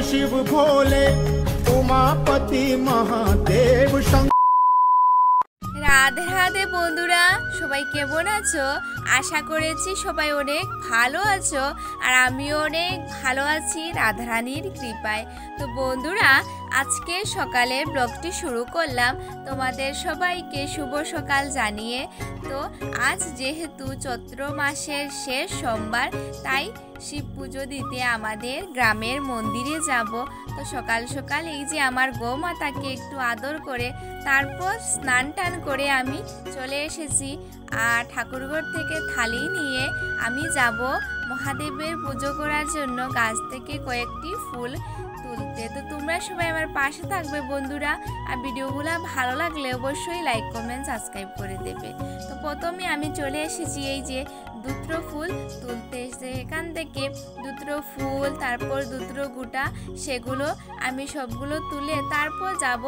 शिव भोले उमापति महादेव রাধে রাধে বন্ধুরা, সবাই কেমন আছো? আশা করেছি সবাই অনেক ভালো আছো, আর আমিও অনেক ভালো আছি রাধারানীর কৃপায়। তো বন্ধুরা, আজকে সকালের ব্লগটি শুরু করলাম তোমাদের সবাইকে শুভ সকাল জানিয়ে। তো আজ যেহেতু চৈত্র মাসের শেষ সোমবার, তাই শিব পুজো দিতে আমাদের গ্রামের মন্দিরে যাব। তো সকাল সকাল এই যে আমার গোমাতাকে একটু আদর করে তারপর স্নান টান করে আমি চলে এসেছি। আর ঠাকুরঘর থেকে থালি নিয়ে আমি যাব মহাদেবের পুজো করার জন্য গাছ থেকে কয়েকটি ফুল তুলতে। তো তোমরা সবাই আমার পাশে থাকবে বন্ধুরা, আর ভিডিওগুলো ভালো লাগলে অবশ্যই লাইক কমেন্ট সাবস্ক্রাইব করে দেবে। তো প্রথমে আমি চলে এসেছি এই যে দুত্র ফুল তুলতে। এখান থেকে দুত্র ফুল, তারপর দুত্র গুটা, সেগুলো আমি সবগুলো তুলে তারপর যাব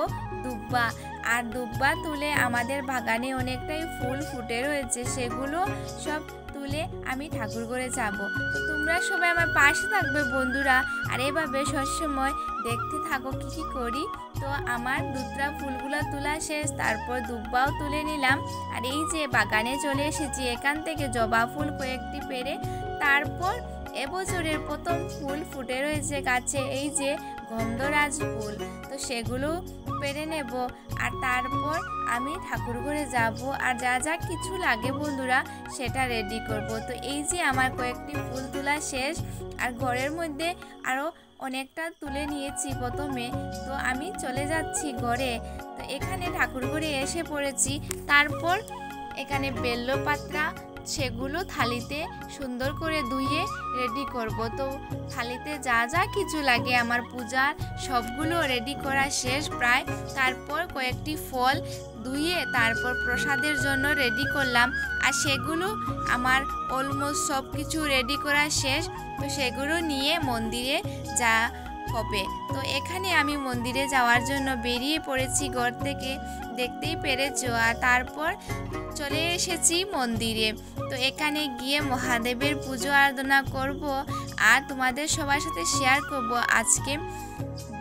দুব্বা। আর দুব্বা তুলে আমাদের বাগানে অনেকটাই ফুল ফুটে রয়েছে, সেগুলো সব তুলে আমি ঠাকুর ঘরে যাব। তো তোমরা সবাই আমার পাশে থাকবে বন্ধুরা, আর এভাবে সবসময় দেখতে থাকো কি কি করি। তো আমার দুত্রা ফুলগুলো তোলা শেষ, তারপর দুব্বাও তুলে নিলাম। আর এই যে বাগানে চলে এসেছি, এখান থেকে জবা ফুল কয়েকটি পেরে তারপর এবছরের প্রথম ফুল ফুটে রয়েছে গাছে, এই যে গন্ধরাজ ফুল। তো সেগুলো পেরে নেব, আর তারপর আমি ঠাকুর ঘরে যাব। আর যা যা কিছু লাগে বন্ধুরা সেটা রেডি করব। তো এই যে আমার কয়েকটি ফুল তোলা শেষ, আর ঘরের মধ্যে আরও অনেকটা তুলে নিয়েছি প্রথমে। তো আমি চলে যাচ্ছি ঘরে। তো এখানে ঠাকুর ঘরে এসে পড়েছি। তারপর এখানে বেলপাতা, সেগুলো থালিতে সুন্দর করে ধুয়ে রেডি করব। তো থালিতে যা যা কিছু লাগে আমার পূজার সবগুলো রেডি করা শেষ প্রায়। তারপর কয়েকটি ফল ধুয়ে তারপর প্রসাদের জন্য রেডি করলাম। আর সেগুলো আমার অলমোস্ট সব কিছু রেডি করা শেষ। তো সেগুলো নিয়ে মন্দিরে যা হবে। তো এখানে আমি মন্দিরে যাওয়ার জন্য বেরিয়ে পড়েছি ঘর থেকে, দেখতেই পেরেছো। আর তারপর চলে এসেছি মন্দিরে। তো এখানে গিয়ে মহাদেবের পুজো আরাধনা করব, আর তোমাদের সবার সাথে শেয়ার করব আজকে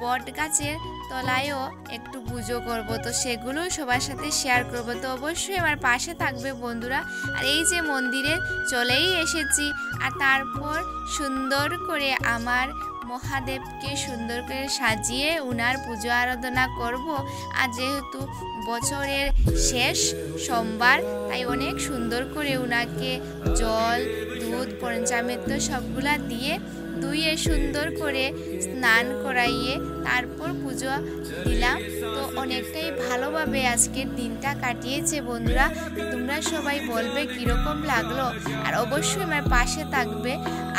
বট গাছের তলায়ও একটু পুজো করব। তো সেগুলো সবার সাথে শেয়ার করব। তো অবশ্যই আমার পাশে থাকবে বন্ধুরা। আর এই যে মন্দিরে চলেই এসেছি, আর তারপর সুন্দর করে আমার মহাদেবকে সুন্দর করে সাজিয়ে উনার পুজো আরাধনা করব। আর যেহেতু বছরের শেষ সোমবার, তাই অনেক সুন্দর করে উনাকে জল, দুধ, পঞ্চামৃত সবগুলা দিয়ে ধুয়ে সুন্দর করে স্নান করাইয়ে তারপর পুজো দিলাম। তো অনেকটাই ভালোভাবে আজকের দিনটা কাটিয়েছে বন্ধুরা। তোমরা সবাই বলবে কীরকম লাগলো, আর অবশ্যই আমার পাশে থাকবে।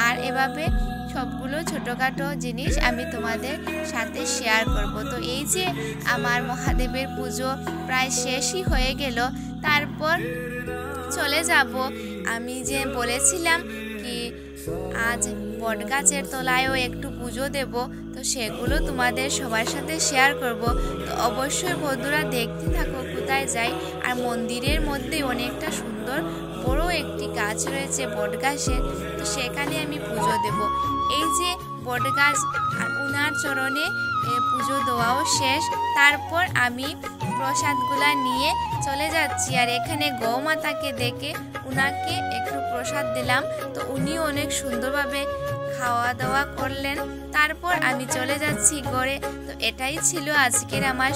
আর এভাবে সবগুলো ছোটোখাটো জিনিস আমি তোমাদের সাথে শেয়ার করব। তো এই যে আমার মহাদেবের পুজো প্রায় শেষই হয়ে গেল। তারপর চলে যাব, আমি যে বলেছিলাম কি আজ বটগাছের তলায়ও একটু পুজো দেব, তো সেগুলো তোমাদের সবার সাথে শেয়ার করব। তো অবশ্যই বন্ধুরা দেখতে থাকো কোথায় যাই। আর মন্দিরের মধ্যে অনেকটা সুন্দর বড় একটি গাছ রয়েছে বটগাছের, তো সেখানে আমি পুজো দেব। এই যে বটগাছ, আর উনার চরণে পুজো দেওয়াও শেষ। তারপর আমি প্রসাদগুলা নিয়ে চলে যাচ্ছি। আর এখানে গৌমাতাকে দেখে উনাকে একটু প্রসাদ দিলাম। তো উনিও অনেক সুন্দরভাবে খাওয়া দাওয়া করলেন। তারপর আমি চলে যাচ্ছি ঘরে। তো এটাই ছিল আজকের আমার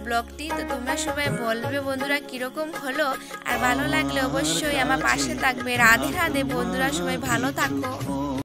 ব্লগটি। তো তোমরা সবাই বলবে বন্ধুরা কীরকম হলো, আর ভালো লাগলে অবশ্যই আমার পাশে থাকবে। রাধে রাধে বন্ধুরা, সবাই ভালো থাকো।